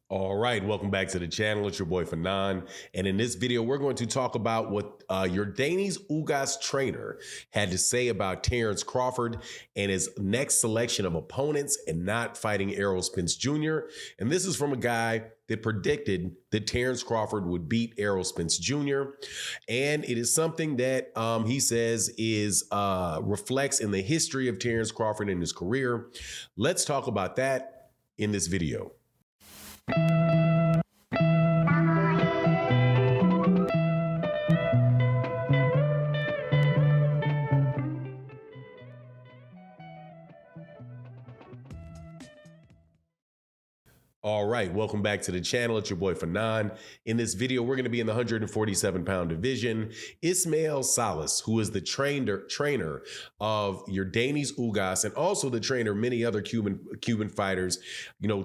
All right, welcome back to the channel. It's your boy Fanon, and in this video, we're going to talk about what your Dani's Ugas trainer had to say about Terence Crawford and his next selection of opponents and not fighting Errol Spence Jr. And this is from a guy that predicted that Terence Crawford would beat Errol Spence Jr. And it is something that he says is reflects in the history of Terence Crawford in his career. Let's talk about that in this video. All right, welcome back to the channel. It's your boy Fanon. In this video, we're going to be in the 147-pound division. Ismael Salas, who is the trainer of your Dani's Ugas and also the trainer of many other Cuban fighters,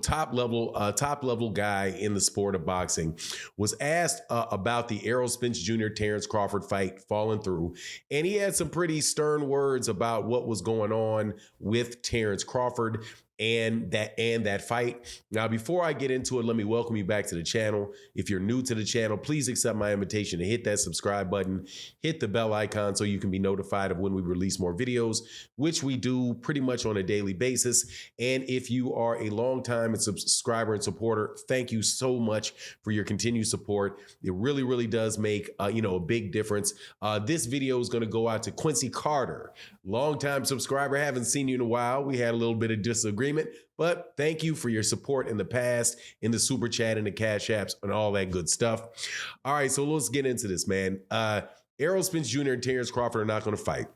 top level guy in the sport of boxing, was asked about the Errol Spence Jr. Terence Crawford fight falling through, and he had some pretty stern words about what was going on with Terence Crawford and that fight. Now, before I get into it, let me welcome you back to the channel. If you're new to the channel, please accept my invitation to hit that subscribe button, hit the bell icon so you can be notified of when we release more videos, which we do pretty much on a daily basis. And if you are a longtime subscriber and supporter, thank you so much for your continued support. It really, really does make a big difference. This video is going to go out to Quincy Carter, longtime subscriber. Haven't seen you in a while. We had a little bit of disagreement, but thank you for your support in the past, in the super chat and the cash apps and all that good stuff. All right, so let's get into this, man. Errol Spence Jr. and Terence Crawford are not going to fight.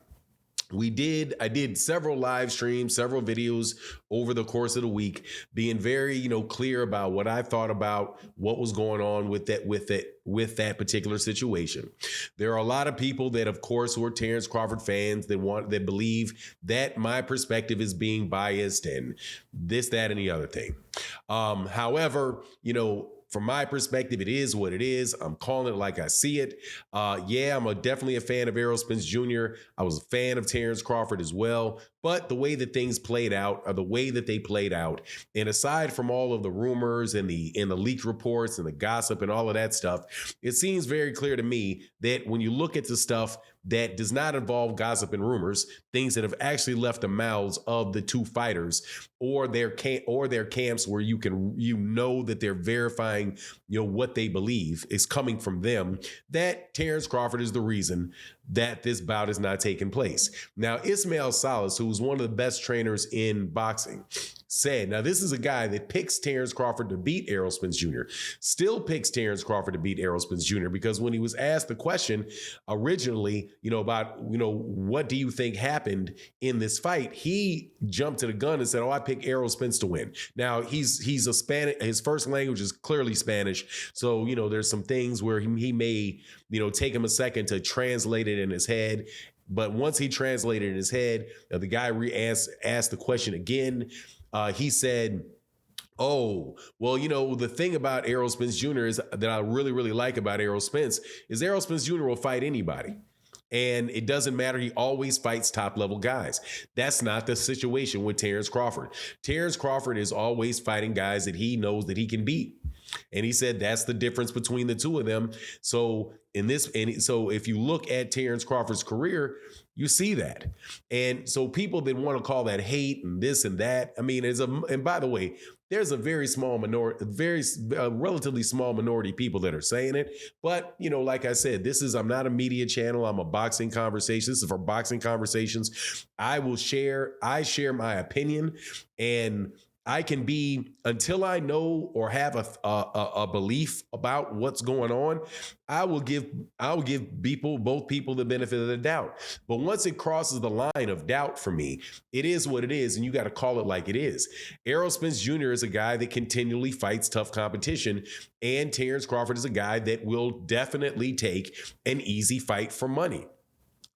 I did several live streams, several videos over the course of the week, being very, clear about what I thought about what was going on with that particular situation. There are a lot of people that, of course, who are Terence Crawford fans that believe that my perspective is being biased and this, that, and the other thing. However, from my perspective, it is what it is. I'm calling it like I see it. I'm definitely a fan of Errol Spence Jr. I was a fan of Terence Crawford as well. But the way that things played out are the way that they played out. And aside from all of the rumors and the leaked reports and the gossip and all of that stuff, it seems very clear to me that when you look at the stuff that does not involve gossip and rumors, things that have actually left the mouths of the two fighters or their camps where that they're verifying what they believe is coming from them, that Terence Crawford is the reason that this bout is not taking place. Now, Ismael Salas, who was one of the best trainers in boxing, said, now this is a guy that picks Terence Crawford to beat Errol Spence Jr., still picks Terence Crawford to beat Errol Spence Jr., because when he was asked the question originally, about, what do you think happened in this fight, he jumped to the gun and said, I pick Errol Spence to win. Now, he's a Spanish, his first language is clearly Spanish. So, there's some things where he may, take him a second to translate it in his head. But once he translated in his head, the guy asked the question again. He said, oh, well, the thing about Errol Spence Jr. is that I really, really like about Errol Spence is Errol Spence Jr. will fight anybody. And it doesn't matter. He always fights top level guys. That's not the situation with Terence Crawford. Terence Crawford is always fighting guys that he knows that he can beat. And he said that's the difference between the two of them. So if you look at Terence Crawford's career, you see that. And so people that want to call that hate and this and that, and by the way, there's a very small minority, relatively small minority of people that are saying it. But, like I said, I'm not a media channel. I'm a boxing conversation. This is for boxing conversations. I share my opinion, and I can be, until I know or have a belief about what's going on, I will give both people the benefit of the doubt. But once it crosses the line of doubt for me, it is what it is, and you got to call it like it is. Errol Spence Jr. is a guy that continually fights tough competition, and Terence Crawford is a guy that will definitely take an easy fight for money.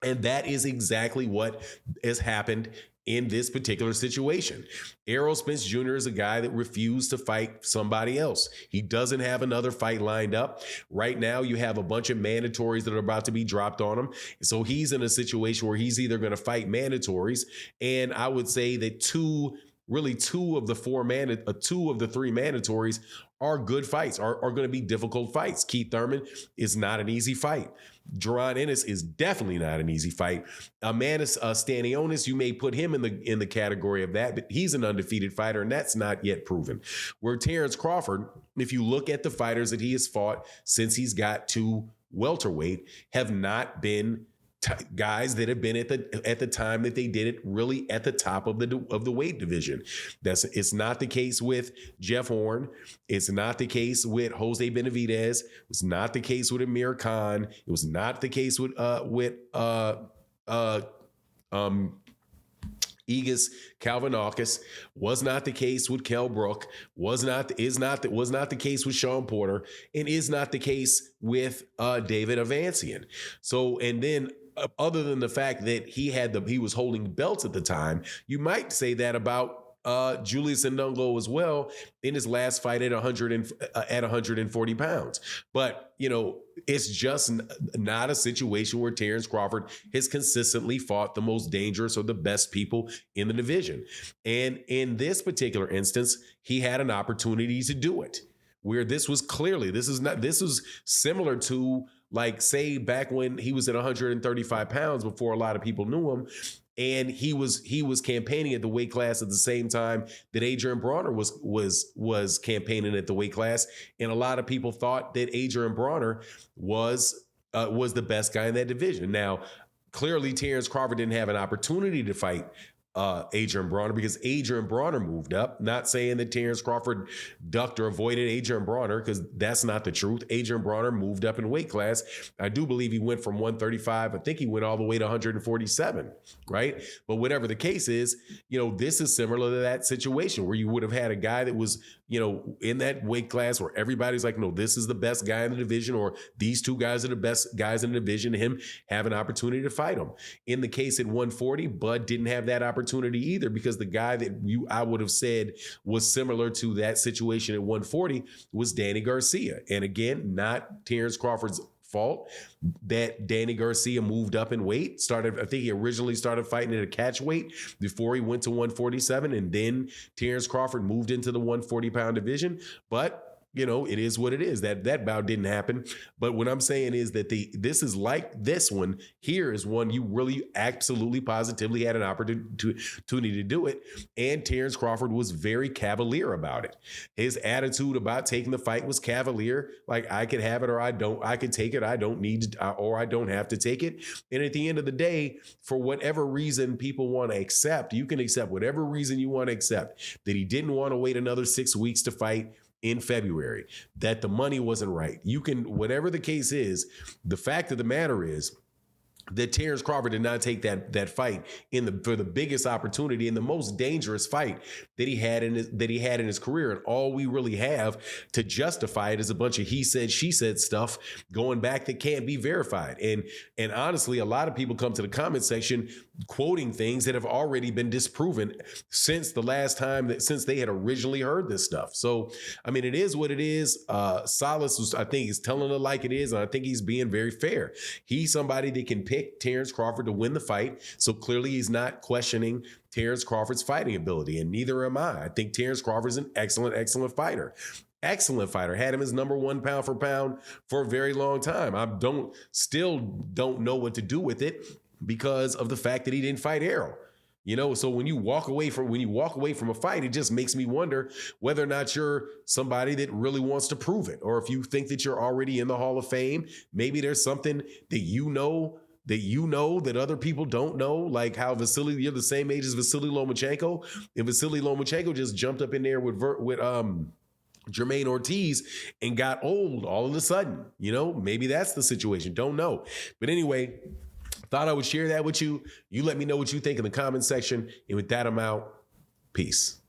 And that is exactly what has happened in this particular situation. Errol Spence Jr. is a guy that refused to fight somebody else. He doesn't have another fight lined up. Right now, you have a bunch of mandatories that are about to be dropped on him. So he's in a situation where he's either going to fight mandatories, and I would say that two really two of the three mandatories are good fights, are going to be difficult fights. Keith Thurman is not an easy fight. Jaron Ennis is definitely not an easy fight. Amanda Stanionis, you may put him in the category of that, but he's an undefeated fighter, and that's not yet proven. Where Terence Crawford, if you look at the fighters that he has fought since he's got to welterweight, have not been guys that have been at the time that they did it really at the top of the weight division. It's not the case with Jeff Horn. It's not the case with Jose Benavidez. It's not the case with Amir Khan. It was not the case with Ugas Kalvanakis. Was not the case with Kell Brook. Was not the case with Sean Porter, and is not the case with David Avancian. So, and then other than the fact that he was holding belts at the time, you might say that about Julius Ndongo as well in his last fight at 140 pounds. But, it's just not a situation where Terence Crawford has consistently fought the most dangerous or the best people in the division. And in this particular instance, he had an opportunity to do it, where this was similar to, like, say, back when he was at 135 pounds before a lot of people knew him, and he was campaigning at the weight class at the same time that Adrian Bronner was campaigning at the weight class, and a lot of people thought that Adrian Bronner was the best guy in that division. Now, clearly, Terence Crawford didn't have an opportunity to fight Adrian Bronner because Adrian Bronner moved up. Not saying that Terence Crawford ducked or avoided Adrian Bronner, because that's not the truth. Adrian Bronner moved up in weight class. I do believe he went from 135. I think he went all the way to 147, right? But whatever the case is, this is similar to that situation where you would have had a guy that was, in that weight class where everybody's like, no, this is the best guy in the division, or these two guys are the best guys in the division, him have an opportunity to fight him. In the case at 140, Bud didn't have that opportunity either, because the guy that I would have said was similar to that situation at 140 was Danny Garcia. And again, not Terence Crawford's fault that Danny Garcia moved up in weight. I think he originally started fighting at a catch weight before he went to 147, and then Terence Crawford moved into the 140-pound division. But it is what it is. That bout didn't happen. But what I'm saying is that this is like this one. Here is one you really absolutely positively had an opportunity to do it. And Terence Crawford was very cavalier about it. His attitude about taking the fight was cavalier. Like, I could have it or I don't. I could take it. I don't need to, or I don't have to take it. And at the end of the day, for whatever reason people want to accept, you can accept whatever reason you want to accept, that he didn't want to wait another 6 weeks to fight in February, that the money wasn't right. You can, whatever the case is, the fact of the matter is that Terence Crawford did not take that fight for the biggest opportunity and the most dangerous fight that he had in his career. And all we really have to justify it is a bunch of he said, she said stuff going back that can't be verified. And honestly, a lot of people come to the comment section quoting things that have already been disproven since the last time since they had originally heard this stuff. So, I mean, it is what it is. Salas I think, is telling it like it is, and I think he's being very fair. He's somebody that can pick Terence Crawford to win the fight. So clearly he's not questioning Terence Crawford's fighting ability, and neither am I. I think Terence Crawford's an excellent fighter. Excellent fighter. Had him as number one pound for pound for a very long time. I still don't know what to do with it because of the fact that he didn't fight Errol. So when you walk away from a fight, it just makes me wonder whether or not you're somebody that really wants to prove it, or if you think that you're already in the Hall of Fame. Maybe there's something that other people don't know, like how you're the same age as Vasily Lomachenko, and Vasily Lomachenko just jumped up in there with Jermaine Ortiz and got old all of a sudden. Maybe that's the situation. Don't know. But anyway, thought I would share that with you. You let me know what you think in the comment section. And with that, I'm out. Peace.